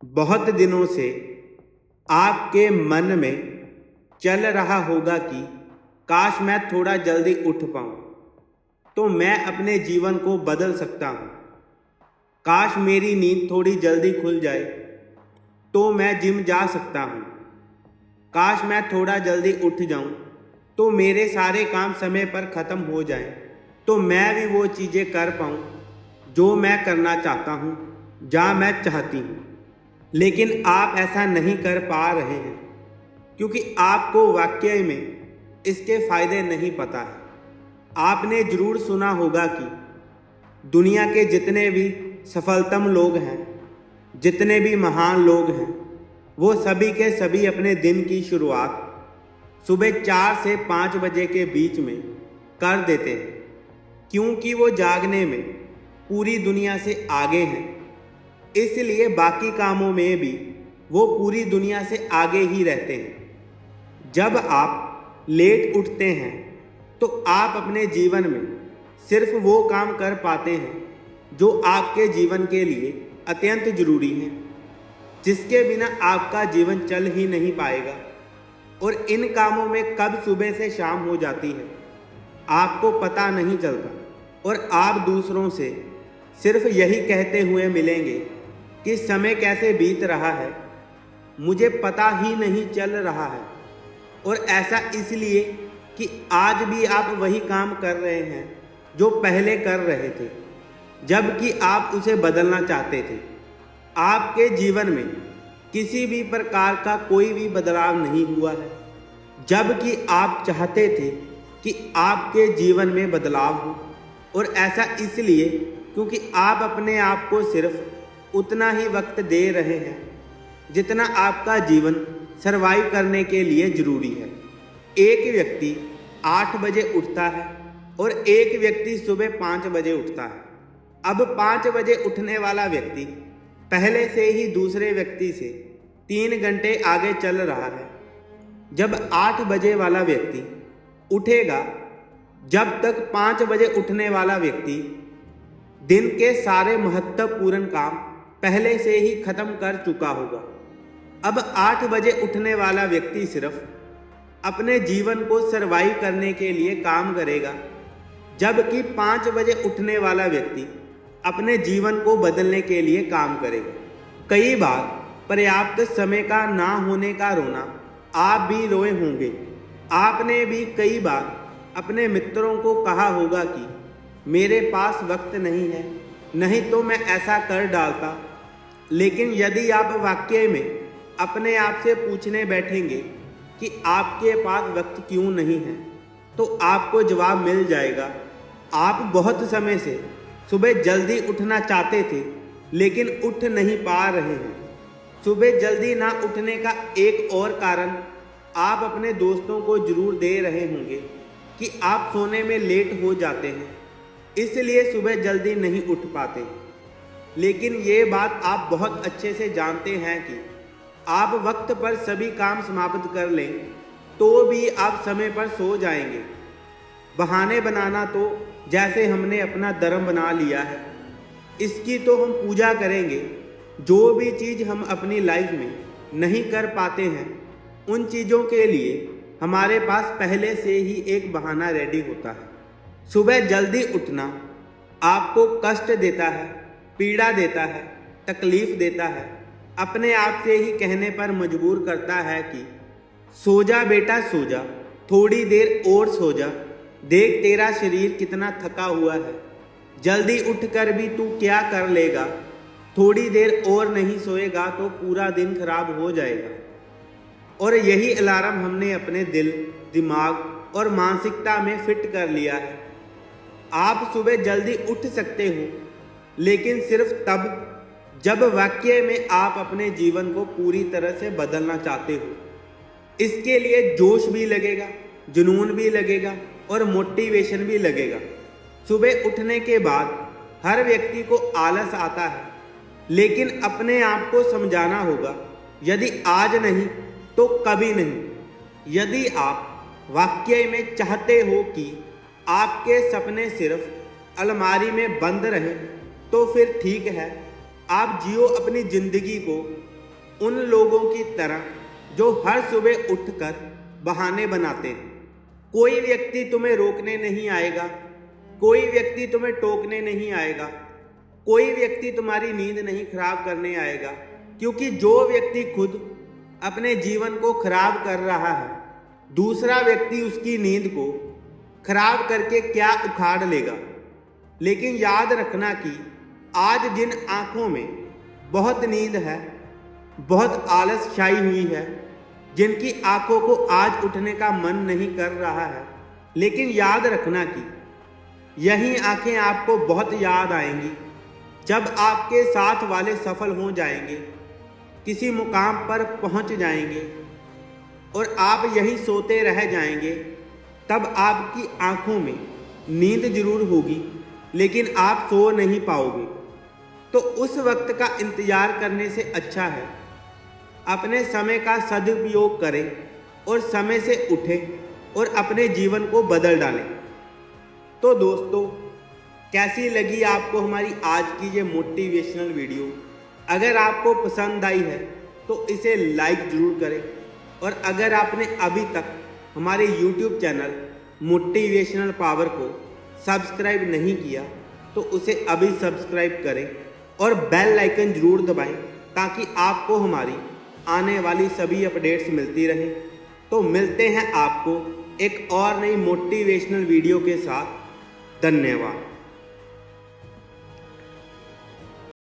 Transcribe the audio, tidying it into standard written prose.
बहुत दिनों से आपके मन में चल रहा होगा कि काश मैं थोड़ा जल्दी उठ पाऊँ तो मैं अपने जीवन को बदल सकता हूँ। काश मेरी नींद थोड़ी जल्दी खुल जाए तो मैं जिम जा सकता हूँ। काश मैं थोड़ा जल्दी उठ जाऊँ तो मेरे सारे काम समय पर ख़त्म हो जाएं, तो मैं भी वो चीज़ें कर पाऊँ जो मैं करना चाहता हूँ, जहाँ मैं चाहती हूँ। लेकिन आप ऐसा नहीं कर पा रहे हैं क्योंकि आपको वाकई में इसके फायदे नहीं पता है। आपने जरूर सुना होगा कि दुनिया के जितने भी सफलतम लोग हैं, जितने भी महान लोग हैं, वो सभी के सभी अपने दिन की शुरुआत सुबह 4 से 5 बजे के बीच में कर देते हैं, क्योंकि वो जागने में पूरी दुनिया से आगे हैं। इसलिए बाकी कामों में भी वो पूरी दुनिया से आगे ही रहते हैं। जब आप लेट उठते हैं तो आप अपने जीवन में सिर्फ वो काम कर पाते हैं जो आपके जीवन के लिए अत्यंत जरूरी हैं, जिसके बिना आपका जीवन चल ही नहीं पाएगा। और इन कामों में कब सुबह से शाम हो जाती है आपको पता नहीं चलता, और आप दूसरों से सिर्फ यही कहते हुए मिलेंगे कि समय कैसे बीत रहा है, मुझे पता ही नहीं चल रहा है। और ऐसा इसलिए कि आज भी आप वही काम कर रहे हैं जो पहले कर रहे थे, जबकि आप उसे बदलना चाहते थे। आपके जीवन में किसी भी प्रकार का कोई भी बदलाव नहीं हुआ है, जबकि आप चाहते थे कि आपके जीवन में बदलाव हो। और ऐसा इसलिए क्योंकि आप अपने आप को सिर्फ उतना ही वक्त दे रहे हैं जितना आपका जीवन सरवाइव करने के लिए ज़रूरी है। एक व्यक्ति 8 बजे उठता है और एक व्यक्ति सुबह 5 बजे उठता है। अब 5 बजे उठने वाला व्यक्ति पहले से ही दूसरे व्यक्ति से 3 घंटे आगे चल रहा है। जब 8 बजे वाला व्यक्ति उठेगा, जब तक 5 बजे उठने वाला व्यक्ति दिन के सारे महत्वपूर्ण काम पहले से ही खत्म कर चुका होगा। अब 8 बजे उठने वाला व्यक्ति सिर्फ अपने जीवन को सरवाइव करने के लिए काम करेगा, जबकि 5 बजे उठने वाला व्यक्ति अपने जीवन को बदलने के लिए काम करेगा। कई बार पर्याप्त समय का ना होने का रोना आप भी रोए होंगे। आपने भी कई बार अपने मित्रों को कहा होगा कि मेरे पास वक्त नहीं है, नहीं तो मैं ऐसा कर डालता। लेकिन यदि आप वाकई में अपने आप से पूछने बैठेंगे कि आपके पास वक्त क्यों नहीं है, तो आपको जवाब मिल जाएगा। आप बहुत समय से सुबह जल्दी उठना चाहते थे, लेकिन उठ नहीं पा रहे हैं। सुबह जल्दी ना उठने का एक और कारण आप अपने दोस्तों को जरूर दे रहे होंगे कि आप सोने में लेट हो जाते हैं, इसलिए सुबह जल्दी नहीं उठ पाते। लेकिन ये बात आप बहुत अच्छे से जानते हैं कि आप वक्त पर सभी काम समाप्त कर लें तो भी आप समय पर सो जाएंगे। बहाने बनाना तो जैसे हमने अपना धर्म बना लिया है, इसकी तो हम पूजा करेंगे। जो भी चीज़ हम अपनी लाइफ में नहीं कर पाते हैं, उन चीज़ों के लिए हमारे पास पहले से ही एक बहाना रेडी होता है। सुबह जल्दी उठना आपको कष्ट देता है, पीड़ा देता है, तकलीफ देता है, अपने आप से ही कहने पर मजबूर करता है कि सो जा बेटा सो जा, थोड़ी देर और सो जा, देख तेरा शरीर कितना थका हुआ है, जल्दी उठकर भी तू क्या कर लेगा, थोड़ी देर और नहीं सोएगा तो पूरा दिन खराब हो जाएगा। और यही अलार्म हमने अपने दिल, दिमाग और मानसिकता में फिट कर लिया है। आप सुबह जल्दी उठ सकते हो, लेकिन सिर्फ तब जब वाकई में आप अपने जीवन को पूरी तरह से बदलना चाहते हो। इसके लिए जोश भी लगेगा, जुनून भी लगेगा और मोटिवेशन भी लगेगा। सुबह उठने के बाद हर व्यक्ति को आलस आता है, लेकिन अपने आप को समझाना होगा, यदि आज नहीं तो कभी नहीं। यदि आप वाकई में चाहते हो कि आपके सपने सिर्फ अलमारी में बंद रहें, तो फिर ठीक है, आप जियो अपनी ज़िंदगी को उन लोगों की तरह जो हर सुबह उठकर बहाने बनाते हैं। कोई व्यक्ति तुम्हें रोकने नहीं आएगा, कोई व्यक्ति तुम्हें टोकने नहीं आएगा, कोई व्यक्ति तुम्हारी नींद नहीं खराब करने आएगा, क्योंकि जो व्यक्ति खुद अपने जीवन को खराब कर रहा है, दूसरा व्यक्ति उसकी नींद को खराब करके क्या उखाड़ लेगा। लेकिन याद रखना कि आज जिन आंखों में बहुत नींद है, बहुत आलस छाई हुई है, जिनकी आंखों को आज उठने का मन नहीं कर रहा है, लेकिन याद रखना कि यही आंखें आपको बहुत याद आएंगी जब आपके साथ वाले सफल हो जाएंगे, किसी मुकाम पर पहुंच जाएंगे और आप यहीं सोते रह जाएंगे। तब आपकी आंखों में नींद जरूर होगी, लेकिन आप सो नहीं पाओगे। तो उस वक्त का इंतजार करने से अच्छा है अपने समय का सदुपयोग करें और समय से उठें और अपने जीवन को बदल डालें। तो दोस्तों, कैसी लगी आपको हमारी आज की ये मोटिवेशनल वीडियो? अगर आपको पसंद आई है तो इसे लाइक ज़रूर करें, और अगर आपने अभी तक हमारे YouTube चैनल मोटिवेशनल पावर को सब्सक्राइब नहीं किया तो उसे अभी सब्सक्राइब करें और बेल आइकन ज़रूर दबाएं, ताकि आपको हमारी आने वाली सभी अपडेट्स मिलती रहे। तो मिलते हैं आपको एक और नई मोटिवेशनल वीडियो के साथ। धन्यवाद।